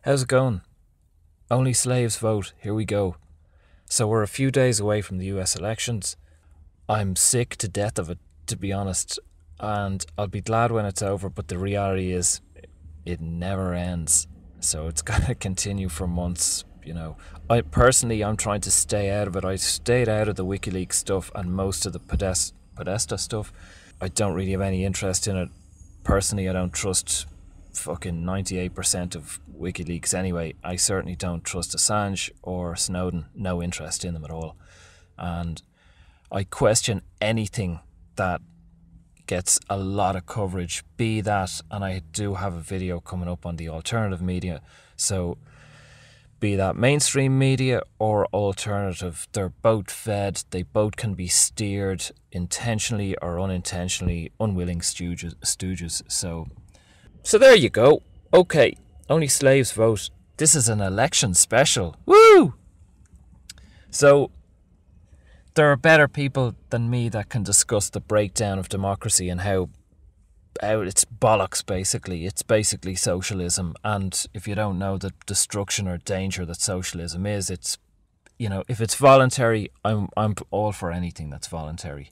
How's it going? Only slaves vote. Here we go. So we're a few days away from the US elections. I'm sick to death of it, to be honest, and I'll be glad when it's over, but the reality is it never ends. So it's going to continue for months, I'm trying to stay out of it. I stayed out of the WikiLeaks stuff and most of the Podesta stuff. I don't really have any interest in it. Personally, I don't trust fucking 98% of WikiLeaks anyway. I certainly don't trust Assange or Snowden. No interest in them at all. And I question anything that gets a lot of coverage, be that, and I do have a video coming up on the alternative media, so be that mainstream media or alternative, they're both fed, they both can be steered intentionally or unintentionally, unwilling stooges. So there you go. Okay, only slaves vote. This is an election special. Woo! So there are better people than me that can discuss the breakdown of democracy and how it's bollocks, basically. It's basically socialism. And if you don't know the destruction or danger that socialism is, it's, if it's voluntary, I'm all for anything that's voluntary.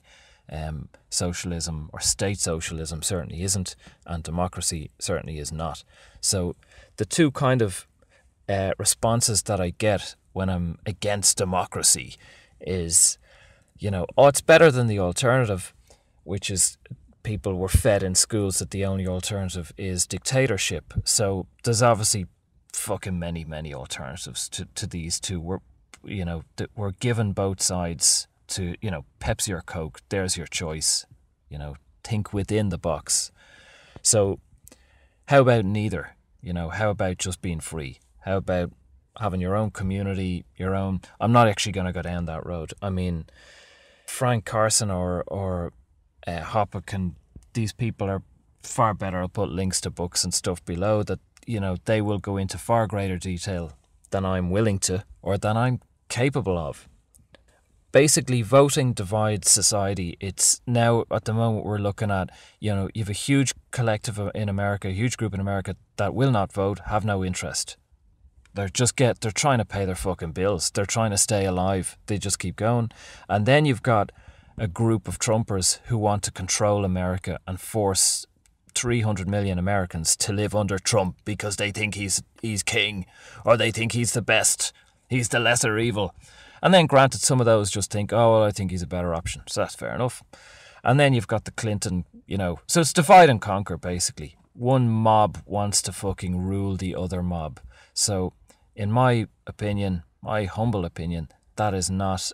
Socialism or state socialism certainly isn't, and democracy certainly is not. So the two kind of responses that I get when I'm against democracy is, it's better than the alternative, which is people were fed in schools that the only alternative is dictatorship. So there's obviously fucking many alternatives to these two. We're given both sides to, Pepsi or Coke, there's your choice. Think within the box. So how about neither? How about just being free? How about having your own community, I'm not actually going to go down that road. I mean, Frank Karsten or Hoppe these people are far better. I'll put links to books and stuff below that, they will go into far greater detail than I'm willing to or than I'm capable of. Basically, voting divides society. It's now, at the moment, we're looking at, you have a huge collective in America, a huge group in America that will not vote, have no interest. They're trying to pay their fucking bills. They're trying to stay alive. They just keep going. And then you've got a group of Trumpers who want to control America and force 300 million Americans to live under Trump because they think he's king, or they think he's the best. He's the lesser evil. And then granted, some of those just think, oh, well, I think he's a better option. So that's fair enough. And then you've got the Clinton, so it's divide and conquer, basically. One mob wants to fucking rule the other mob. So in my opinion, my humble opinion, that is not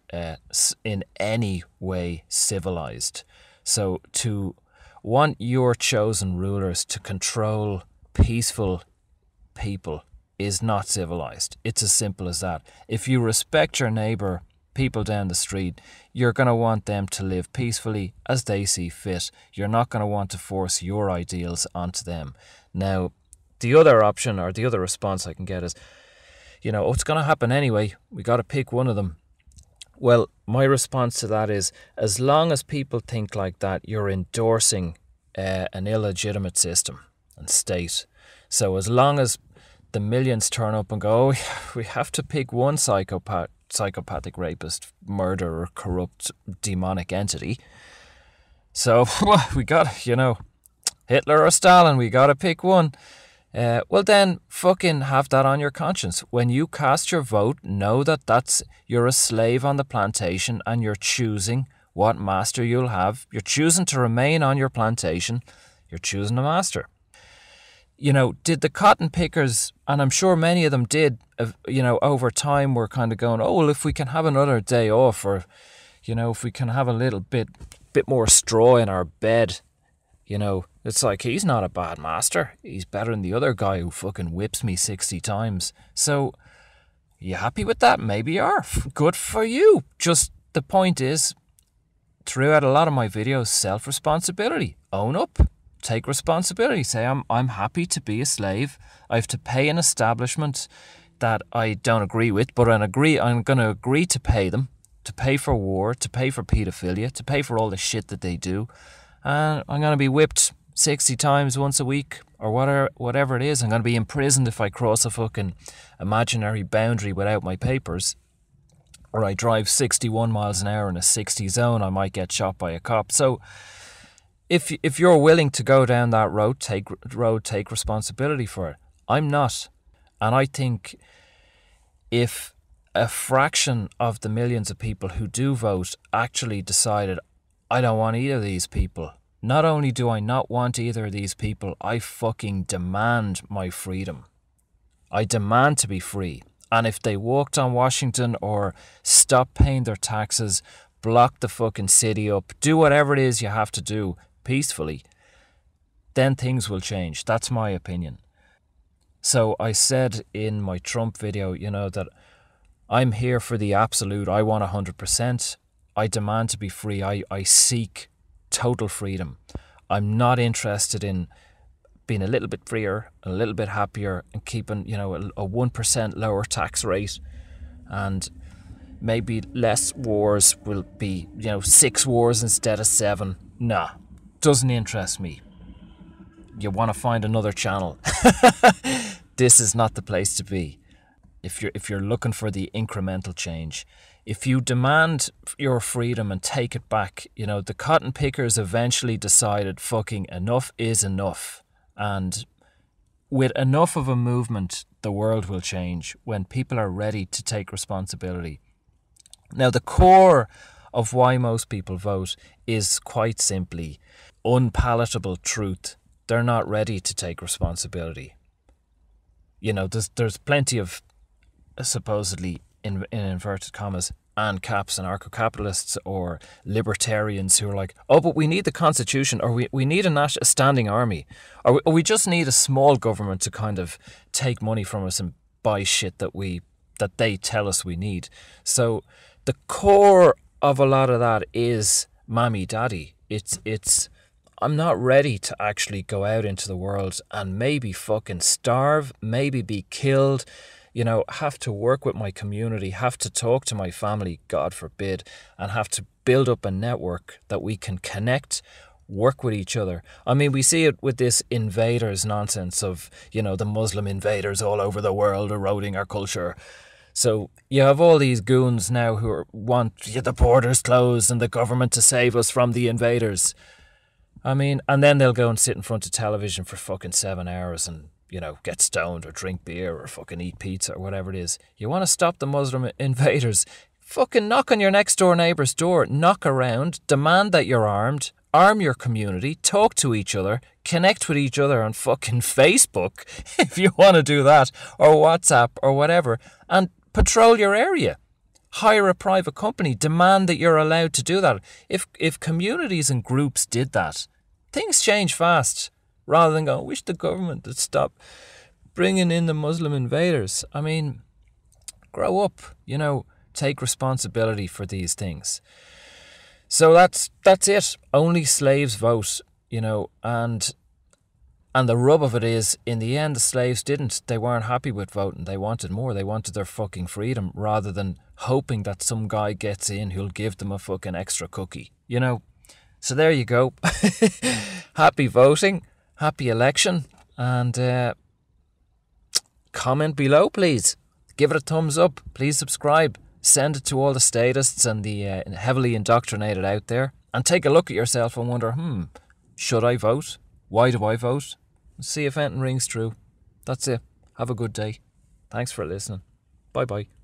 in any way civilized. So to want your chosen rulers to control peaceful people is not civilized. It's as simple as that. If you respect your neighbour, people down the street, you're going to want them to live peacefully as they see fit. You're not going to want to force your ideals onto them. Now, the other option or the other response I can get is, it's going to happen anyway. We got to pick one of them. Well, my response to that is, as long as people think like that, you're endorsing an illegitimate system and state. So as long as the millions turn up and go, oh, we have to pick one psychopathic rapist, murderer, corrupt, demonic entity. So we got, Hitler or Stalin, we got to pick one. Well then, fucking have that on your conscience. When you cast your vote, know that you're a slave on the plantation and you're choosing what master you'll have. You're choosing to remain on your plantation. You're choosing a master. Did the cotton pickers, and I'm sure many of them did, over time were kind of going, oh, well, if we can have another day off, or, if we can have a little bit more straw in our bed, it's like, he's not a bad master. He's better than the other guy who fucking whips me 60 times. So, you happy with that? Maybe you are. Good for you. Just the point is, throughout a lot of my videos, self-responsibility. Own up. Take responsibility. Say, I'm happy to be a slave. I have to pay an establishment that I don't agree with, but I'm going to agree to pay them, to pay for war, to pay for paedophilia, to pay for all the shit that they do. And I'm going to be whipped 60 times once a week. or whatever it is. I'm going to be imprisoned if I cross a fucking imaginary boundary without my papers, or I drive 61 miles an hour in a 60 zone, I might get shot by a cop. So if you're willing to go down that road, take responsibility for it. I'm not. And I think if a fraction of the millions of people who do vote actually decided, I don't want either of these people. Not only do I not want either of these people, I fucking demand my freedom. I demand to be free. And if they walked on Washington or stop paying their taxes, block the fucking city up, do whatever it is you have to do peacefully, then things will change. That's my opinion. So I said in my Trump video, that I'm here for the absolute. I want 100%. I demand to be free. I seek total freedom. I'm not interested in being a little bit freer, a little bit happier, and keeping, a 1% lower tax rate, and maybe less wars will be, 6 wars instead of 7. Nah, doesn't interest me. You want to find another channel. This is not the place to be. If you're looking for the incremental change, if you demand your freedom and take it back, the cotton pickers eventually decided fucking enough is enough. And with enough of a movement, the world will change when people are ready to take responsibility. Now, the core of why most people vote is quite simply unpalatable truth. They're not ready to take responsibility. There's plenty of supposedly, in inverted commas, ANCAPs, anarcho-capitalists or libertarians who are like, oh, but we need the constitution, or we need a standing army, or we just need a small government to kind of take money from us and buy shit that they tell us we need. So the core of a lot of that is mammy daddy. It's I'm not ready to actually go out into the world and maybe fucking starve, maybe be killed, have to work with my community, have to talk to my family, God forbid, and have to build up a network that we can connect, work with each other. I mean, we see it with this invaders nonsense of, the Muslim invaders all over the world eroding our culture. So you have all these goons now who want the borders closed and the government to save us from the invaders. I mean, and then they'll go and sit in front of television for fucking 7 hours and, get stoned or drink beer or fucking eat pizza or whatever it is. You want to stop the Muslim invaders? Fucking knock on your next door neighbour's door, knock around, demand that you're armed, arm your community, talk to each other, connect with each other on fucking Facebook if you want to do that, or WhatsApp or whatever, and patrol your area. Hire a private company, demand that you're allowed to do that. If communities and groups did that, things change fast. Rather than going, wish the government would stop bringing in the Muslim invaders. I mean, grow up, take responsibility for these things. So that's it. Only slaves vote, and the rub of it is, in the end, the slaves didn't. They weren't happy with voting. They wanted more. They wanted their fucking freedom, rather than hoping that some guy gets in who'll give them a fucking extra cookie, So there you go. Happy voting. Happy election, and comment below, please. Give it a thumbs up. Please subscribe. Send it to all the statists and the heavily indoctrinated out there, and take a look at yourself and wonder, should I vote? Why do I vote? See if anything rings true. That's it. Have a good day. Thanks for listening. Bye-bye.